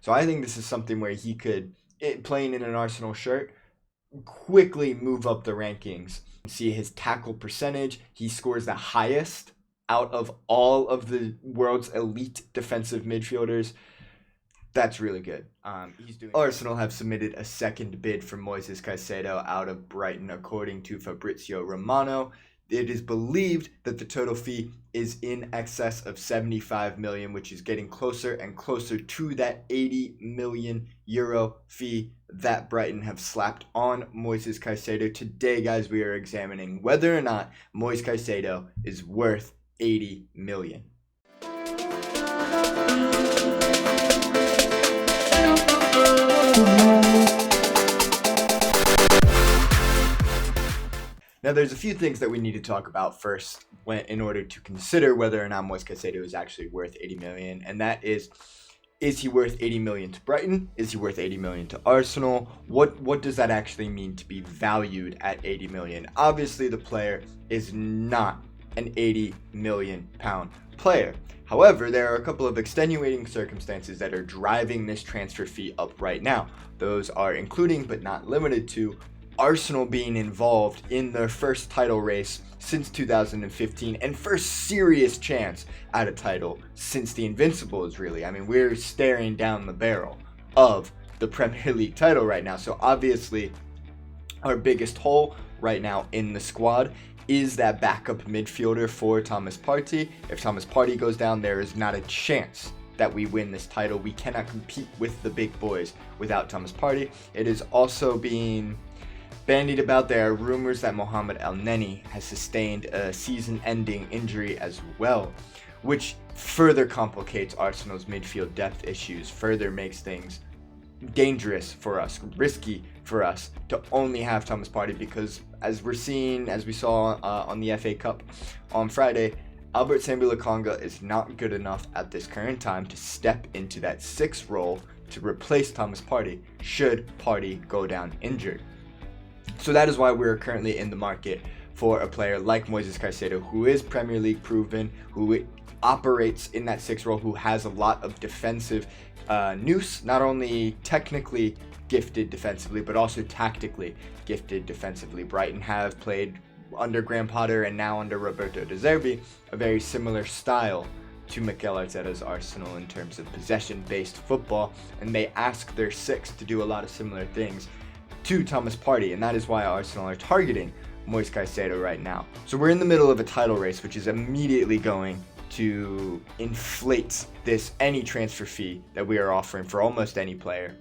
So I think this is something where he could, playing in an Arsenal shirt, quickly move up the rankings. See his tackle percentage. He scores the highest out of all of the world's elite defensive midfielders. That's really good. Arsenal have submitted a second bid for Moises Caicedo out of Brighton, according to Fabrizio Romano. It is believed that the total fee is in excess of 75 million, which is getting closer and closer to that 80 million euro fee that Brighton have slapped on Moises Caicedo. Today, guys, we are examining whether or not Moises Caicedo is worth 80 million. Now, there's a few things that we need to talk about first in order to consider whether or not Moises Caicedo is actually worth 80 million, and that is he worth 80 million to Brighton? Is he worth 80 million to Arsenal? What does that actually mean to be valued at 80 million? Obviously, the player is not an 80 million pound player. However, there are a couple of extenuating circumstances that are driving this transfer fee up right now. Those are including, but not limited to, Arsenal being involved in their first title race since 2015 and first serious chance at a title since the Invincibles, really. I mean, we're staring down the barrel of the Premier League title right now. So obviously, our biggest hole right now in the squad is that backup midfielder for Thomas Partey. If Thomas Partey goes down, there is not a chance that we win this title. We cannot compete with the big boys without Thomas Partey. It is also being bandied about. There are rumors that Mohamed El-Neni has sustained a season-ending injury as well, which further complicates Arsenal's midfield depth issues, further makes things dangerous for us, risky for us to only have Thomas Partey, because as we saw on the FA Cup on Friday, Albert Sambi-Lokonga is not good enough at this current time to step into that 6 role to replace Thomas Partey should Partey go down injured. So that is why we're currently in the market for a player like Moises Caicedo, who is Premier League proven, who operates in that 6 role, who has a lot of defensive nous, not only technically gifted defensively, but also tactically gifted defensively. Brighton have played under Graham Potter and now under Roberto De Zerbi a very similar style to Mikel Arteta's Arsenal in terms of possession-based football, and they ask their 6 to do a lot of similar things to Thomas Partey, and that is why Arsenal are targeting Moises Caicedo right now. So we're in the middle of a title race, which is immediately going to inflate any transfer fee that we are offering for almost any player,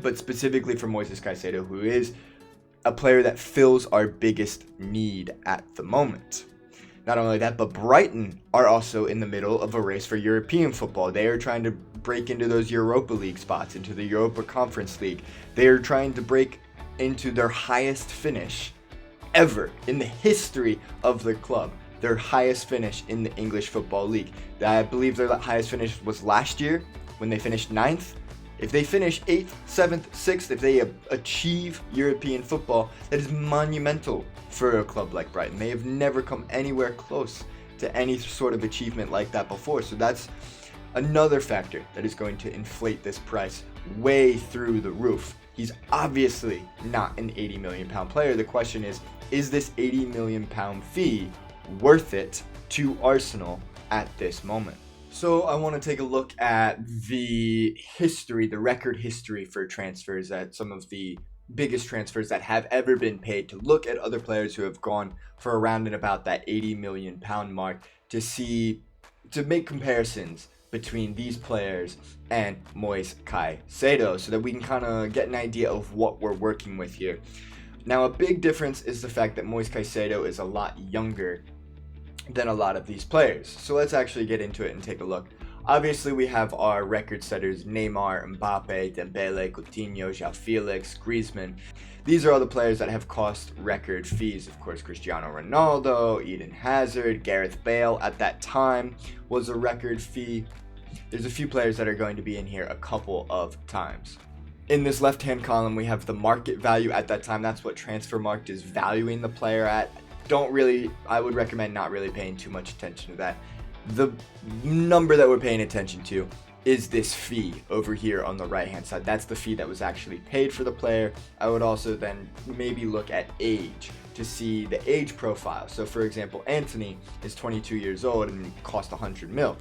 but specifically for Moises Caicedo, who is a player that fills our biggest need at the moment. Not only that, but Brighton are also in the middle of a race for European football. They are trying to break into those Europa League spots, into the Europa Conference League. They are trying to break into their highest finish ever in the history of the club. Their highest finish in the English Football League. I believe their highest finish was last year when they finished 9th. If they finish 8th, 7th, 6th, if they achieve European football, that is monumental for a club like Brighton. They have never come anywhere close to any sort of achievement like that before. So that's another factor that is going to inflate this price way through the roof. He's obviously not an 80 million pound player. The question is this 80 million pound fee worth it to Arsenal at this moment? So I want to take a look at the record history for transfers, at some of the biggest transfers that have ever been paid, to look at other players who have gone for around and about that 80 million pound mark, to make comparisons between these players and Moises Caicedo, so that we can kind of get an idea of what we're working with here. Now, a big difference is the fact that Moises Caicedo is a lot younger than a lot of these players. So let's actually get into it and take a look. Obviously, we have our record setters: Neymar, Mbappe, Dembele, Coutinho, João Felix, Griezmann. These are all the players that have cost record fees. Of course, Cristiano Ronaldo, Eden Hazard, Gareth Bale at that time was a record fee. There's a few players that are going to be in here a couple of times. In this left-hand column, we have the market value at that time. That's what Transfermarkt is valuing the player at. I would recommend not really paying too much attention to that. The number that we're paying attention to is this fee over here on the right hand side. That's the fee that was actually paid for the player. I would also then maybe look at age to see the age profile. So for example, Anthony is 22 years old and cost 100 mil.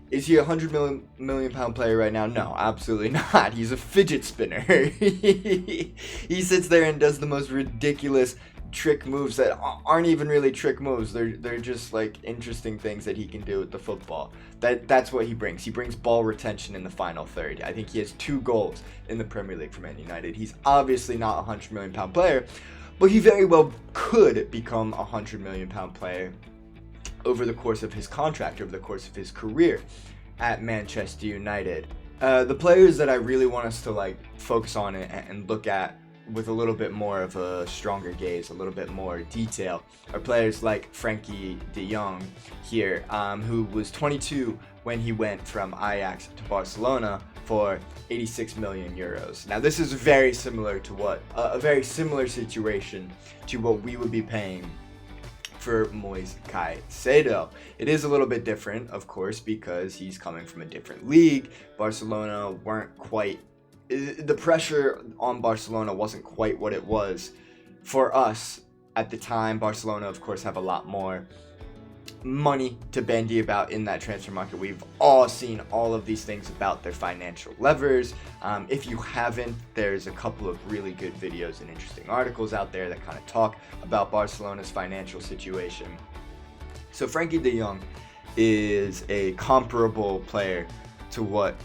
Is he a 100 million pound player right now? No, absolutely not. He's a fidget spinner. He sits there and does the most ridiculous trick moves that aren't even really trick moves. They're just like interesting things that he can do with the football. That's what he brings. He brings ball retention in the final third. I think he has 2 goals in the Premier League for Man United. He's obviously not a 100 million pound player, but he very well could become a 100 million pound player over the course of his contract, over the course of his career at Manchester United. The players that I really want us to like focus on and look at with a little bit more of a stronger gaze, a little bit more detail, are players like Frankie de Jong here, who was 22 when he went from Ajax to Barcelona for 86 million euros. Now this is very similar to a very similar situation to what we would be paying for Moises Caicedo. It is a little bit different, of course, because he's coming from a different league. Barcelona weren't quite, the pressure on Barcelona wasn't quite what it was for us at the time. Barcelona, of course, have a lot more money to bandy about in that transfer market. We've all seen all of these things about their financial levers. If you haven't, there's a couple of really good videos and interesting articles out there that kind of talk about Barcelona's financial situation. So Frankie de Jong is a comparable player to what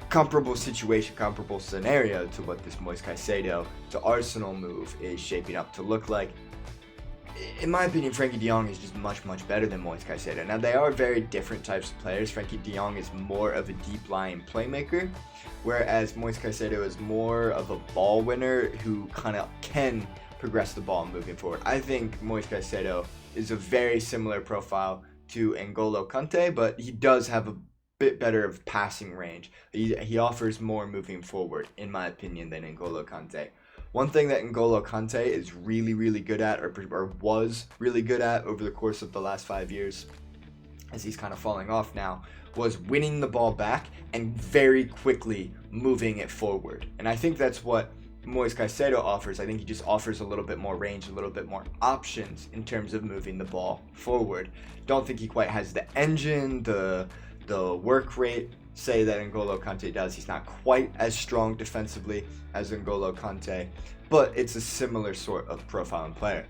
comparable situation, comparable scenario to what this Moises Caicedo to Arsenal move is shaping up to look like. In my opinion, Frankie de Jong is just much better than Moises Caicedo. Now, they are very different types of players. Frankie de Jong is more of a deep-lying playmaker, whereas Moises Caicedo is more of a ball winner who kind of can progress the ball moving forward. I think Moises Caicedo is a very similar profile to N'Golo Kante, but he does have a bit better of passing range. He offers more moving forward, in my opinion, than N'Golo Kante. One thing that N'Golo Kante is really good at, or was really good at over the course of the last 5 years, as he's kind of falling off now, was winning the ball back and very quickly moving it forward. And I think that's what Moises Caicedo offers. I think he just offers a little bit more range, a little bit more options in terms of moving the ball forward. Don't think he quite has the engine, the work rate, say that N'Golo Kante does. He's not quite as strong defensively as N'Golo Kante, but it's a similar sort of profile and player.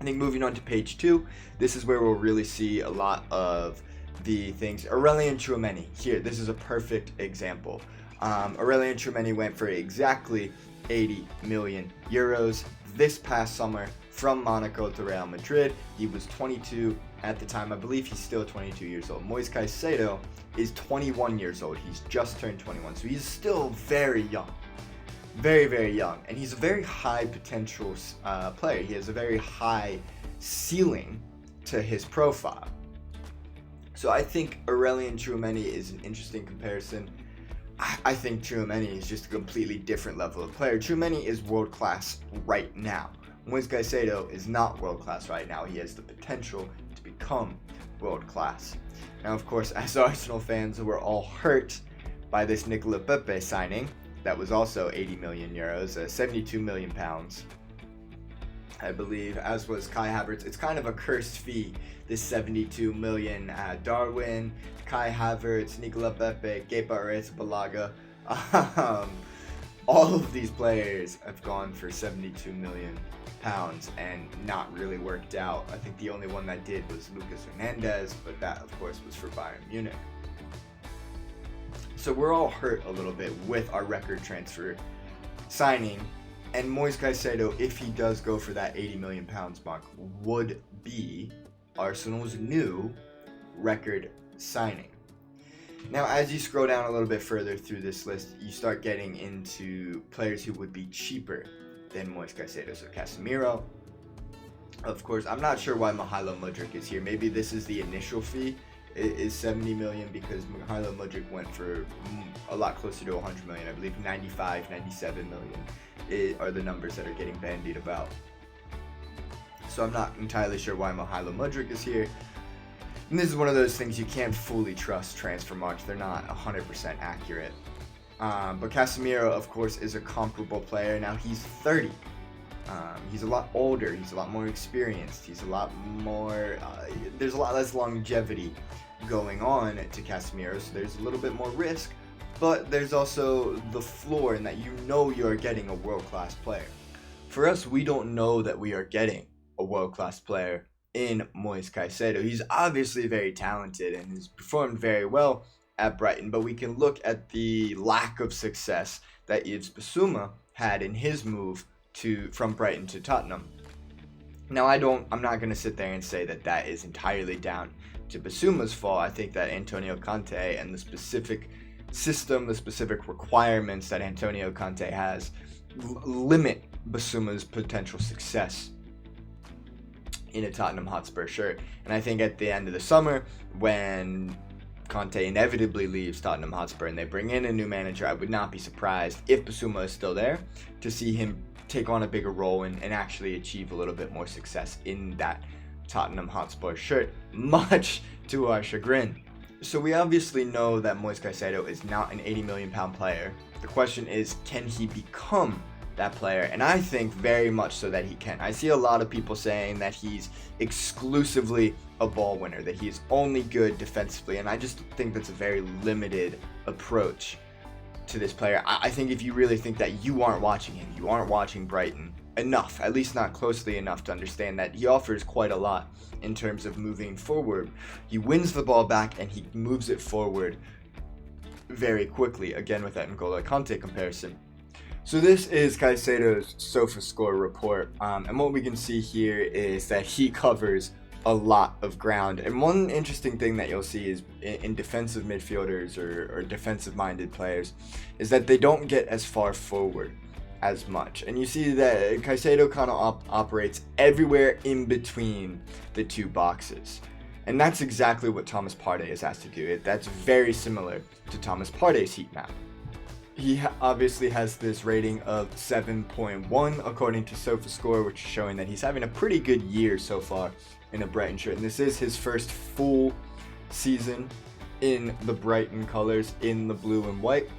I think moving on to page 2, this is where we'll really see a lot of the things. Aurelien Tchouameni here, this is a perfect example. Aurelien Tchouameni went for exactly 80 million euros this past summer from Monaco to Real Madrid. He was 22 at the time. I believe he's still 22 years old. Moises Caicedo is 21 years old. He's just turned 21, so he's still very young. Very young. And he's a very high potential player. He has a very high ceiling to his profile. So I think Aurelien Tchouameni is an interesting comparison. I think Tchouameni is just a completely different level of player. Tchouameni is world class right now. Moises Caicedo is not world class right now. He has the potential to become world class. Now, of course, as Arsenal fans, we're all hurt by this Nicolas Pepe signing. That was also 80 million euros, 72 million pounds, I believe, as was Kai Havertz. It's kind of a cursed fee, this 72 million. Darwin, Kai Havertz, Nicolas Pepe, Kepa Arrizabalaga. All of these players have gone for 72 million pounds and not really worked out. I think the only one that did was Lucas Hernandez, but that, of course, was for Bayern Munich. So we're all hurt a little bit with our record transfer signing, and Moises Caicedo, if he does go for that 80 million pounds mark, would be Arsenal's new record signing. Now, as you scroll down a little bit further through this list, you start getting into players who would be cheaper than Moises Caicedo. So Casemiro, of course. I'm not sure why Mykhailo Mudryk is here. Maybe this is the initial fee. It is 70 million because Mykhailo Mudryk went for a lot closer to 100 million. I believe 95, 97 million are the numbers that are getting bandied about. So I'm not entirely sure why Mykhailo Mudryk is here. And this is one of those things you can't fully trust transfer marks. They're not 100% accurate. But Casemiro, of course, is a comparable player. Now, he's 30. He's a lot older. He's a lot more experienced. He's a lot more... there's a lot less longevity going on to Casemiro, so there's a little bit more risk. But there's also the floor in that you know you're getting a world-class player. For us, we don't know that we are getting a world-class player in Moises Caicedo. He's obviously very talented and has performed very well at Brighton, but we can look at the lack of success that Yves Bissouma had in his move from Brighton to Tottenham. Now, I'm not going to sit there and say that that is entirely down to Bissouma's fault. I think that Antonio Conte and the specific system, the specific requirements that Antonio Conte has limit Bissouma's potential success in a Tottenham Hotspur shirt. And I think at the end of the summer, when Conte inevitably leaves Tottenham Hotspur and they bring in a new manager, I would not be surprised if Bissouma is still there to see him take on a bigger role and actually achieve a little bit more success in that Tottenham Hotspur shirt, much to our chagrin. So we obviously know that Moises Caicedo is not an £80 million player. The question is, can he become that player? And I think very much so that he can. I see a lot of people saying that he's exclusively a ball winner, that he's only good defensively, and I just think that's a very limited approach to this player. I think if you really think that, you aren't watching him, you aren't watching Brighton enough, at least not closely enough to understand that he offers quite a lot in terms of moving forward. He wins the ball back and he moves it forward very quickly, again with that N'Golo Kante comparison. So this is Caicedo's SofaScore report, and what we can see here is that he covers a lot of ground. And one interesting thing that you'll see is in defensive midfielders or defensive-minded players is that they don't get as far forward as much. And you see that Caicedo kind of operates everywhere in between the two boxes. And that's exactly what Thomas Partey is asked to do. That's very similar to Thomas Partey's heat map. He obviously has this rating of 7.1 according to SofaScore, which is showing that he's having a pretty good year so far in a Brighton shirt. And this is his first full season in the Brighton colors, in the blue and white.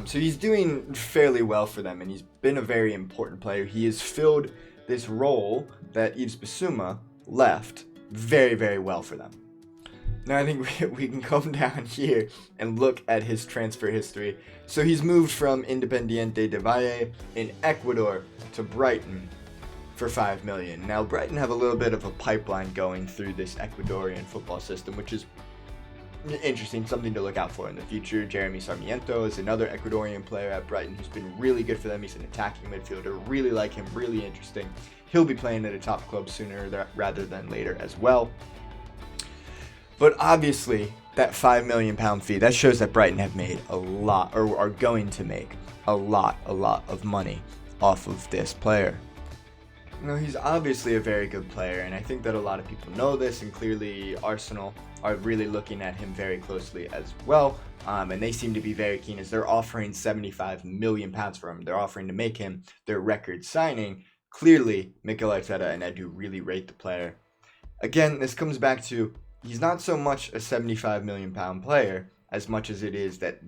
So he's doing fairly well for them, and he's been a very important player. He has filled this role that Yves Bissouma left very, very well for them. Now I think we can come down here and look at his transfer history. So he's moved from Independiente del Valle in Ecuador to Brighton for $5 million. Now Brighton have a little bit of a pipeline going through this Ecuadorian football system, which is interesting, something to look out for in the future. Jeremy Sarmiento is another Ecuadorian player at Brighton who's been really good for them. He's an attacking midfielder. Really like him, really interesting. He'll be playing at a top club sooner rather than later as well. But obviously, that £5 million fee, that shows that Brighton have made a lot, or are going to make a lot of money off of this player. Now, he's obviously a very good player, and I think that a lot of people know this, and clearly Arsenal are really looking at him very closely as well, and they seem to be very keen as they're offering £75 million for him. They're offering to make him their record signing. Clearly, Mikel Arteta and Edu really rate the player. Again, this comes back to, he's not so much a £75 million player as much as it is that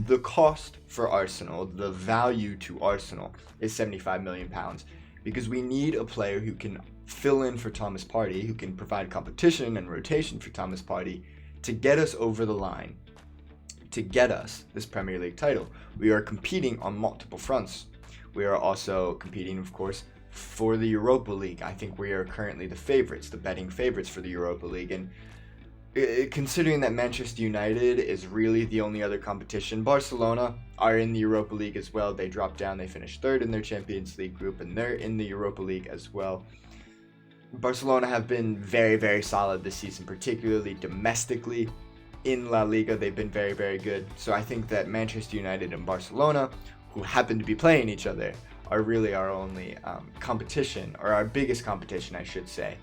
the cost for Arsenal, the value to Arsenal, is £75 million. Because we need a player who can fill in for Thomas Partey, who can provide competition and rotation for Thomas Partey to get us over the line, to get us this Premier League title. We are competing on multiple fronts. We are also competing, of course, for the Europa League. I think we are currently the favorites, the betting favorites for the Europa League. And considering that Manchester United is really the only other competition, Barcelona are in the Europa League as well. They dropped down, they finished third in their Champions League group, and they're in the Europa League as well. Barcelona have been very, very solid this season, particularly domestically. In La Liga, they've been very, very good. So I think that Manchester United and Barcelona, who happen to be playing each other, are really our only competition, or our biggest competition, I should say,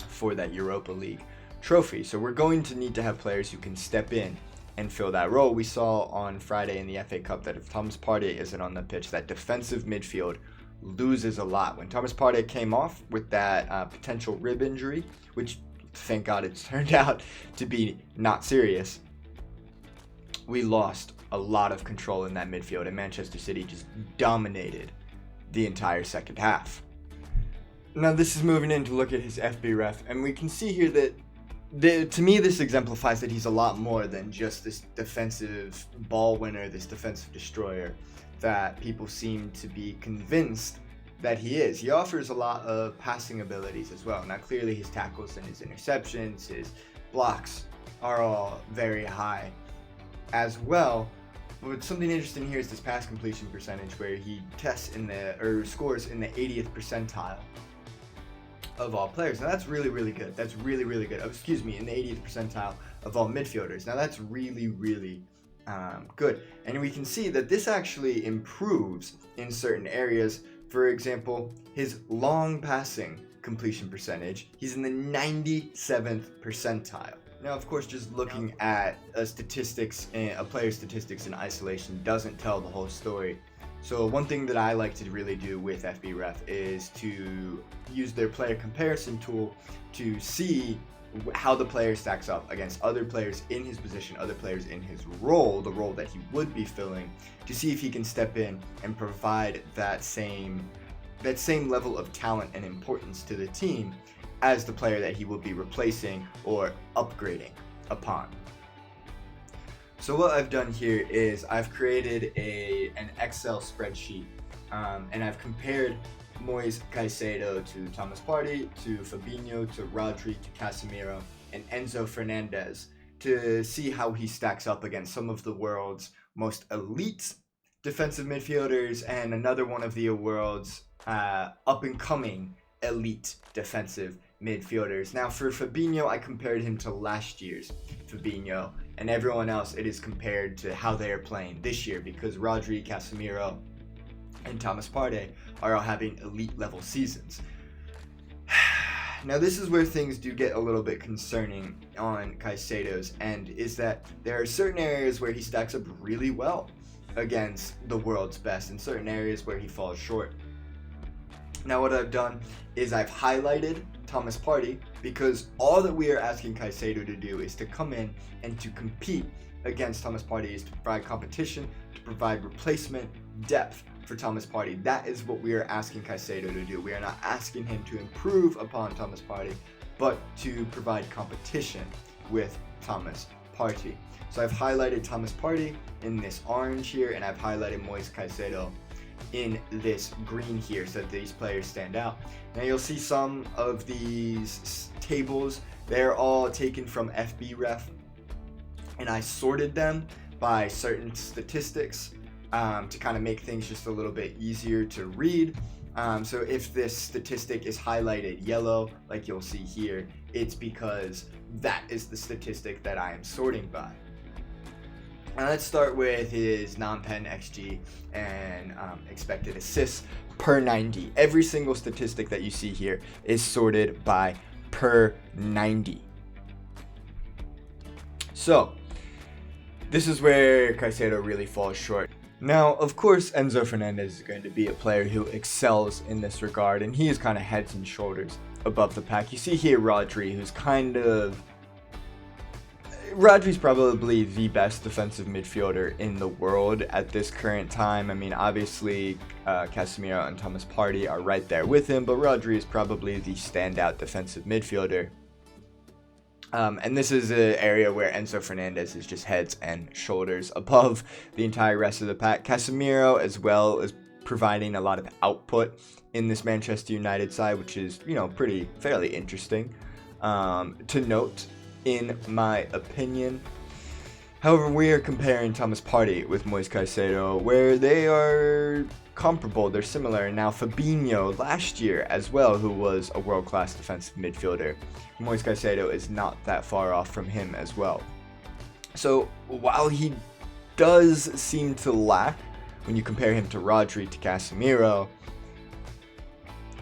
for that Europa League trophy. So we're going to need to have players who can step in and fill that role. We saw on Friday in the FA Cup that if Thomas Partey isn't on the pitch, that defensive midfield loses a lot. When Thomas Partey came off with that potential rib injury, which thank God it's turned out to be not serious, we lost a lot of control in that midfield, and Manchester City just dominated the entire second half. Now this is moving in to look at his FBRef, and we can see here that to me this exemplifies that he's a lot more than just this defensive ball winner, this defensive destroyer that people seem to be convinced that he is. He offers a lot of passing abilities as well. Now clearly his tackles and his interceptions, his blocks are all very high as well. But something interesting here is this pass completion percentage, where he scores in the 80th percentile of all players. Now that's really, really good. That's really, really good. Excuse me, in the 80th percentile of all midfielders. Now that's really, really good. And we can see that this actually improves in certain areas. For example, his long passing completion percentage, he's in the 97th percentile. Now, of course, just looking at a player's statistics in isolation doesn't tell the whole story. So one thing that I like to really do with FBRef is to use their player comparison tool to see how the player stacks up against other players in his position, other players in his role, the role that he would be filling, to see if he can step in and provide that same level of talent and importance to the team as the player that he will be replacing or upgrading upon. So what I've done here is I've created an Excel spreadsheet, and I've compared Moises Caicedo to Thomas Partey, to Fabinho, to Rodri, to Casemiro, and Enzo Fernandez to see how he stacks up against some of the world's most elite defensive midfielders and another one of the world's up-and-coming elite defensive midfielders. Now for Fabinho, I compared him to last year's Fabinho, and everyone else it is compared to how they are playing this year, because Rodri, Casemiro, and Thomas Partey are all having elite level seasons. Now this is where things do get a little bit concerning on Caicedo's end, is that there are certain areas where he stacks up really well against the world's best, and certain areas where he falls short. Now what I've done is I've highlighted Thomas Partey, because all that we are asking Caicedo to do is to come in and to compete against Thomas Partey, is to provide competition, to provide replacement depth for Thomas Partey. That is what we are asking Caicedo to do. We are not asking him to improve upon Thomas Partey, but to provide competition with Thomas Partey. So I've highlighted Thomas Partey in this orange here, and I've highlighted Moises Caicedo in this green here, so that these players stand out. Now you'll see some of these tables, they're all taken from FBRef, and I sorted them by certain statistics to kind of make things just a little bit easier to read. So if this statistic is highlighted yellow, like you'll see here, it's because that is the statistic that I am sorting by. Now let's start with his non-pen XG and expected assists per 90. Every single statistic that you see here is sorted by per 90. So this is where Caicedo really falls short. Now, of course, Enzo Fernandez is going to be a player who excels in this regard, and he is kind of heads and shoulders above the pack. You see here Rodri, who's Rodri's probably the best defensive midfielder in the world at this current time. I mean, obviously, Casemiro and Thomas Partey are right there with him, but Rodri is probably the standout defensive midfielder. And this is an area where Enzo Fernandez is just heads and shoulders above the entire rest of the pack. Casemiro, as well, is providing a lot of output in this Manchester United side, which is, fairly interesting to note, in my opinion. However, we are comparing Thomas Partey with Moises Caicedo, where they are comparable, they're similar. Now Fabinho last year as well, who was a world-class defensive midfielder, Moises Caicedo is not that far off from him as well. So while he does seem to lack when you compare him to Rodri, to Casemiro,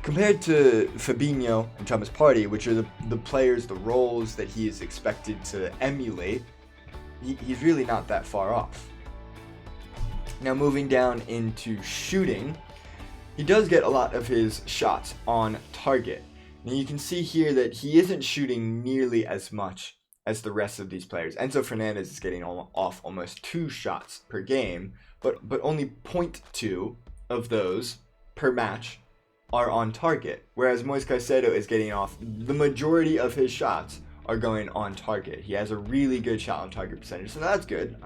compared to Fabinho and Thomas Partey, which are the players, the roles that he is expected to emulate, he's really not that far off. Now moving down into shooting, he does get a lot of his shots on target. Now you can see here that he isn't shooting nearly as much as the rest of these players. Enzo Fernandez is getting off almost 2 shots per game, but only 0.2 of those per match are on target, whereas Moises Caicedo is getting off the majority of his shots are going on target. He has a really good shot on target percentage, so that's good.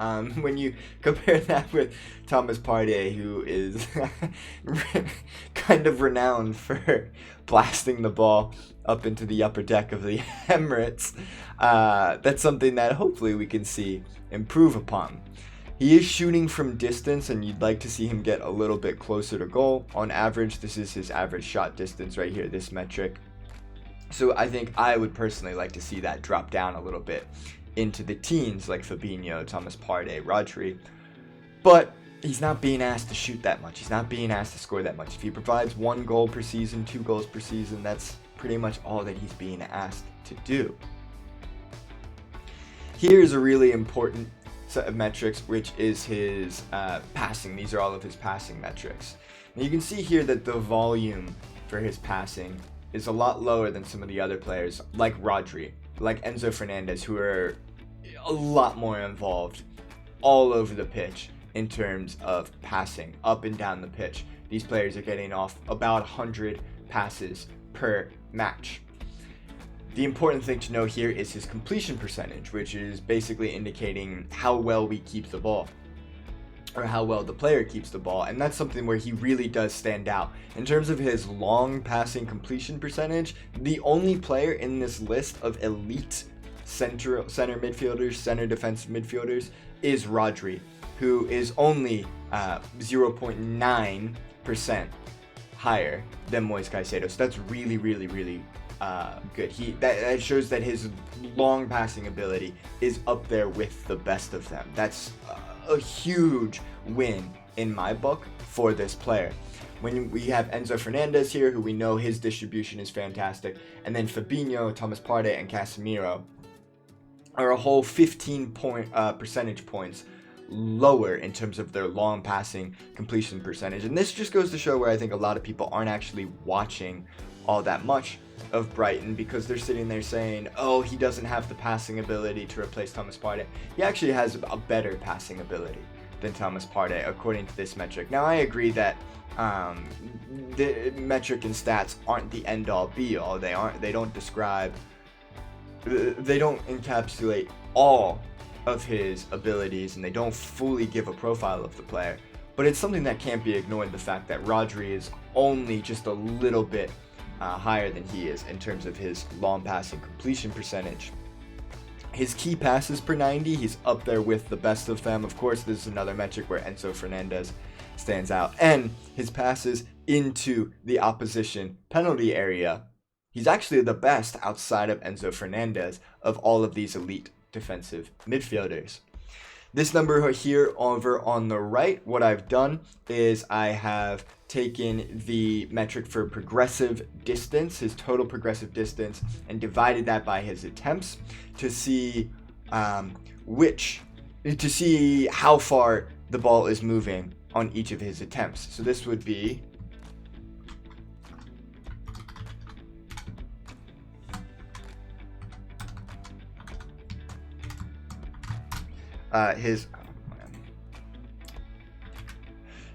When you compare that with Thomas Partey, who is kind of renowned for blasting the ball up into the upper deck of the Emirates, that's something that hopefully we can see improve upon. He is shooting from distance, and you'd like to see him get a little bit closer to goal. On average, this is his average shot distance right here, this metric. So I think I would personally like to see that drop down a little bit into the teens, like Fabinho, Thomas Partey, Rodri. But he's not being asked to shoot that much. He's not being asked to score that much. If he provides 1 goal per season, 2 goals per season, that's pretty much all that he's being asked to do. Here's a really important set of metrics, which is his passing. These are all of his passing metrics. And you can see here that the volume for his passing is a lot lower than some of the other players like Rodri, like Enzo Fernandez, who are a lot more involved all over the pitch in terms of passing up and down the pitch. These players are getting off about 100 passes per match. The important thing to know here is his completion percentage, which is basically indicating how well we keep the ball, or how well the player keeps the ball, and that's something where he really does stand out. In terms of his long passing completion percentage, the only player in this list of elite center midfielders, center defensive midfielders, is Rodri, who is only 0.9% higher than Moises Caicedo. So that's really good. That shows that his long passing ability is up there with the best of them. That's a huge win in my book for this player. When we have Enzo Fernandez here, who we know his distribution is fantastic, and then Fabinho, Thomas Partey, and Casemiro are a whole 15 percentage points lower in terms of their long passing completion percentage. And this just goes to show where I think a lot of people aren't actually watching all that much of Brighton, because they're sitting there saying, oh, he doesn't have the passing ability to replace Thomas Partey. He actually has a better passing ability than Thomas Partey, according to this metric. Now, I agree that the metric and stats aren't the end-all be-all. They don't encapsulate all of his abilities, and they don't fully give a profile of the player. But it's something that can't be ignored, the fact that Rodri is only just a little bit higher than he is in terms of his long passing completion percentage. His key passes per 90, he's up there with the best of them. Of course, this is another metric where Enzo Fernandez stands out. And his passes into the opposition penalty area, he's actually the best outside of Enzo Fernandez of all of these elite defensive midfielders. This number here over on the right, what I've done is I have taken the metric for progressive distance, his total progressive distance, and divided that by his attempts to see how far the ball is moving on each of his attempts. So this would be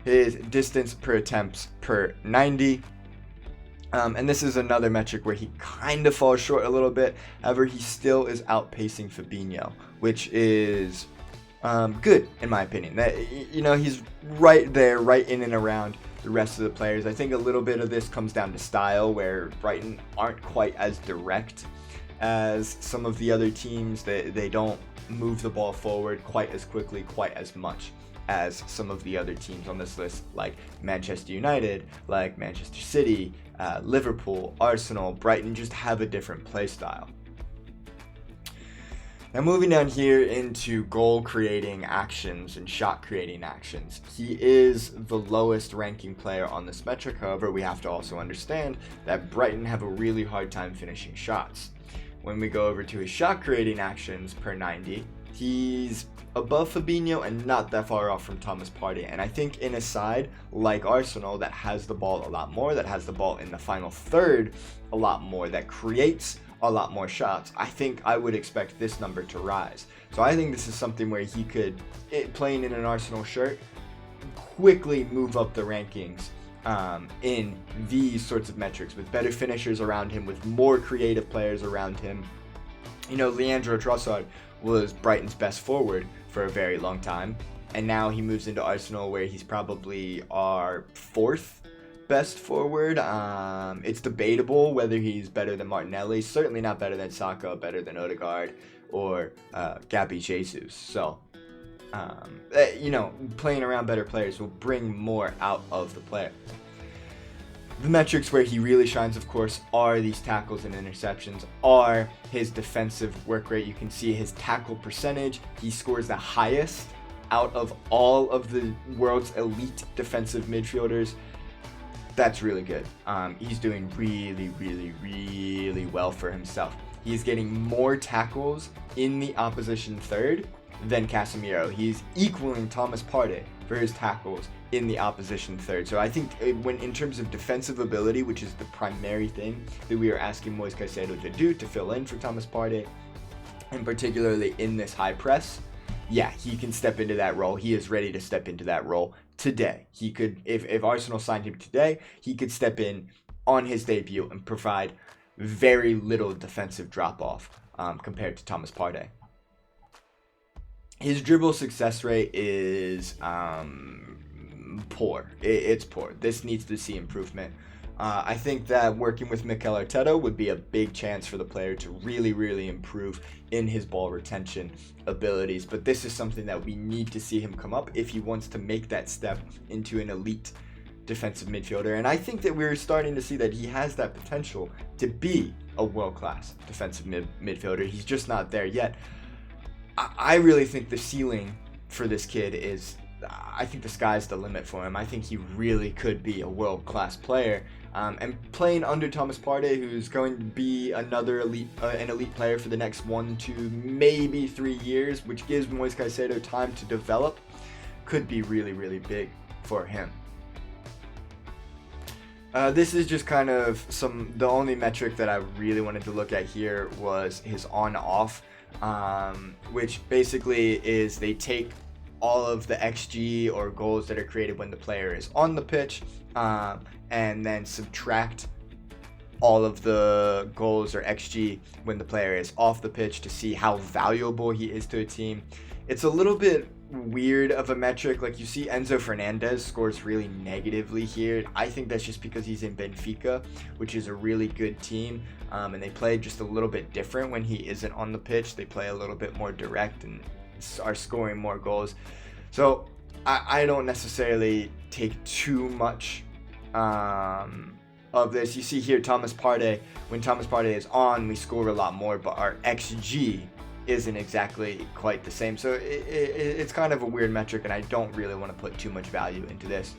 his distance per attempts per 90. And this is another metric where he kind of falls short a little bit. However, he still is outpacing Fabinho, which is good in my opinion. That, he's right there, right in and around the rest of the players. I think a little bit of this comes down to style, where Brighton aren't quite as direct as some of the other teams. They don't move the ball forward quite as quickly, quite as much as some of the other teams on this list, like Manchester United, like Manchester City, Liverpool, Arsenal. Brighton just have a different play style. Now, moving down here into goal creating actions and shot creating actions, he is the lowest ranking player on this metric. However, we have to also understand that Brighton have a really hard time finishing shots. When we go over to his shot creating actions per 90, he's above Fabinho and not that far off from Thomas Partey. And I think in a side like Arsenal that has the ball a lot more, that has the ball in the final third a lot more, that creates a lot more shots, I think I would expect this number to rise. So I think this is something where he could, playing in an Arsenal shirt, quickly move up the rankings in these sorts of metrics, with better finishers around him, with more creative players around him. You know, Leandro Trossard was Brighton's best forward for a very long time, and now he moves into Arsenal where he's probably our fourth best forward. It's debatable whether he's better than Martinelli, certainly not better than Saka, better than Odegaard, or Gabby Jesus. So, you know, playing around better players will bring more out of the player. The metrics where he really shines, of course, are these tackles and interceptions, are his defensive work rate. You can see his tackle percentage. He scores the highest out of all of the world's elite defensive midfielders. That's really good. He's doing really well for himself. He's getting more tackles in the opposition third than Casemiro. He's equaling Thomas Partey for his tackles in the opposition third. So I think when in terms of defensive ability, which is the primary thing that we are asking Moises Caicedo to do to fill in for Thomas Partey, and particularly in this high press, yeah, he can step into that role. He is ready to step into that role today. He could, if Arsenal signed him today, he could step in on his debut and provide very little defensive drop-off compared to Thomas Partey. His dribble success rate is poor. It's poor. This needs to see improvement. I think that working with Mikel Arteta would be a big chance for the player to really improve in his ball retention abilities. But this is something that we need to see him come up if he wants to make that step into an elite defensive midfielder. And I think that we're starting to see that he has that potential to be a world-class defensive midfielder. He's just not there yet. I really think the ceiling for this kid is, I think the sky's the limit for him. I think he really could be a world-class player. And playing under Thomas Partey, who's going to be another an elite player for the next 1 to maybe 3 years, which gives Moises Caicedo time to develop, could be really big for him. This is just kind of the only metric that I really wanted to look at here was his on-off, which basically is they take all of the XG or goals that are created when the player is on the pitch, and then subtract all of the goals or XG when the player is off the pitch to see how valuable he is to a team. It's a little bit weird of a metric. Like, you see Enzo Fernandez scores really negatively here. I think that's just because he's in Benfica, which is a really good team, and they play just a little bit different when he isn't on the pitch. They play a little bit more direct and are scoring more goals. So I don't necessarily take too much of this. You see here Thomas Partey, when Thomas Partey is on, we score a lot more, but our XG isn't exactly quite the same. So it's kind of a weird metric, and I don't really want to put too much value into this.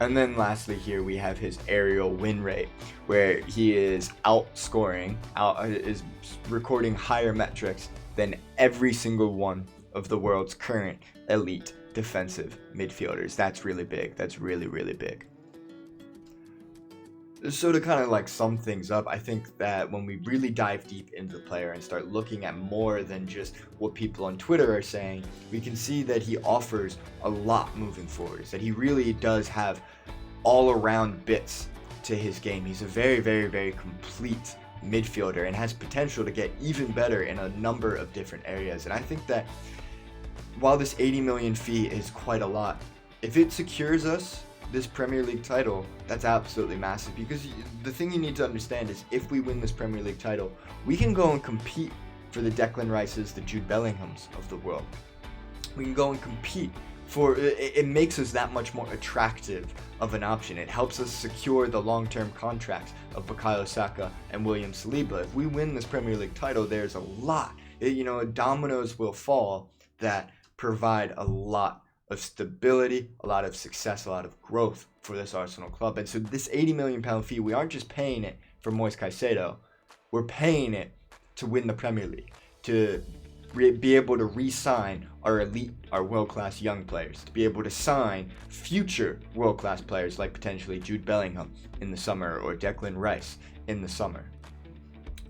And then lastly here we have his aerial win rate, where he is is recording higher metrics than every single one of the world's current elite defensive midfielders. That's really big. That's really big. So to kind of like sum things up, I think that when we really dive deep into the player and start looking at more than just what people on Twitter are saying, we can see that he offers a lot moving forward, that he really does have all around bits to his game. He's a very complete midfielder and has potential to get even better in a number of different areas. And I think that while this 80 million fee is quite a lot, if it secures us this Premier League title, that's absolutely massive. Because the thing you need to understand is, if we win this Premier League title, we can go and compete for the Declan Rices, the Jude Bellinghams of the world. We can go and compete for it makes us that much more attractive of an option. It helps us secure the long-term contracts of Bukayo Saka and William Saliba. If we win this Premier League title, there's a lot, dominoes will fall that provide a lot of stability, a lot of success, a lot of growth for this Arsenal club. And so this £80 million fee, we aren't just paying it for Moises Caicedo, we're paying it to win the Premier League, to be able to re-sign our elite, our world-class young players, to be able to sign future world-class players like potentially Jude Bellingham in the summer or Declan Rice in the summer.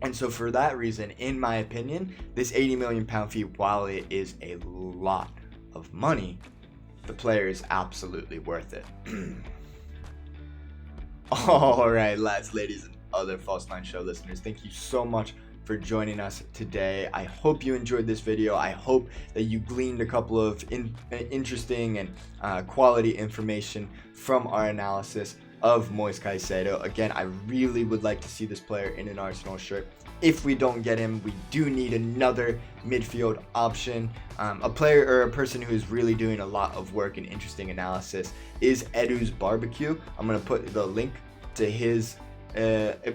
And so for that reason, in my opinion, this £80 million fee, while it is a lot of money, the player is absolutely worth it. Alright, lads, ladies, and other False Nine Show listeners, thank you so much for joining us today. I hope you enjoyed this video. I hope that you gleaned a couple of interesting and quality information from our analysis of Moises Caicedo. Again, I really would like to see this player in an Arsenal shirt. If we don't get him, we do need another midfield option. A player or a person who is really doing a lot of work and interesting analysis is Edu's Barbecue. I'm going to put the link to his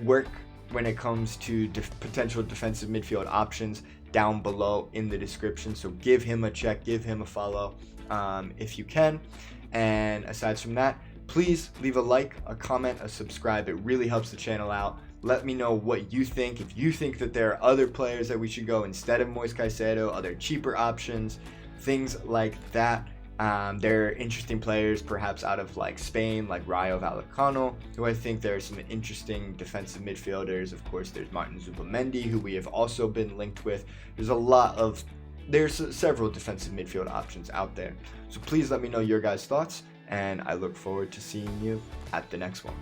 work when it comes to potential defensive midfield options down below in the description. So give him a check, give him a follow if you can. And aside from that, please leave a like, a comment, a subscribe. It really helps the channel out. Let me know what you think. If you think that there are other players that we should go instead of Moises Caicedo, other cheaper options, things like that. There are interesting players perhaps out of like Spain, like Rayo Vallecano, who I think there are some interesting defensive midfielders. Of course, there's Martin Zubimendi, who we have also been linked with. There's several defensive midfield options out there. So please let me know your guys' thoughts, and I look forward to seeing you at the next one.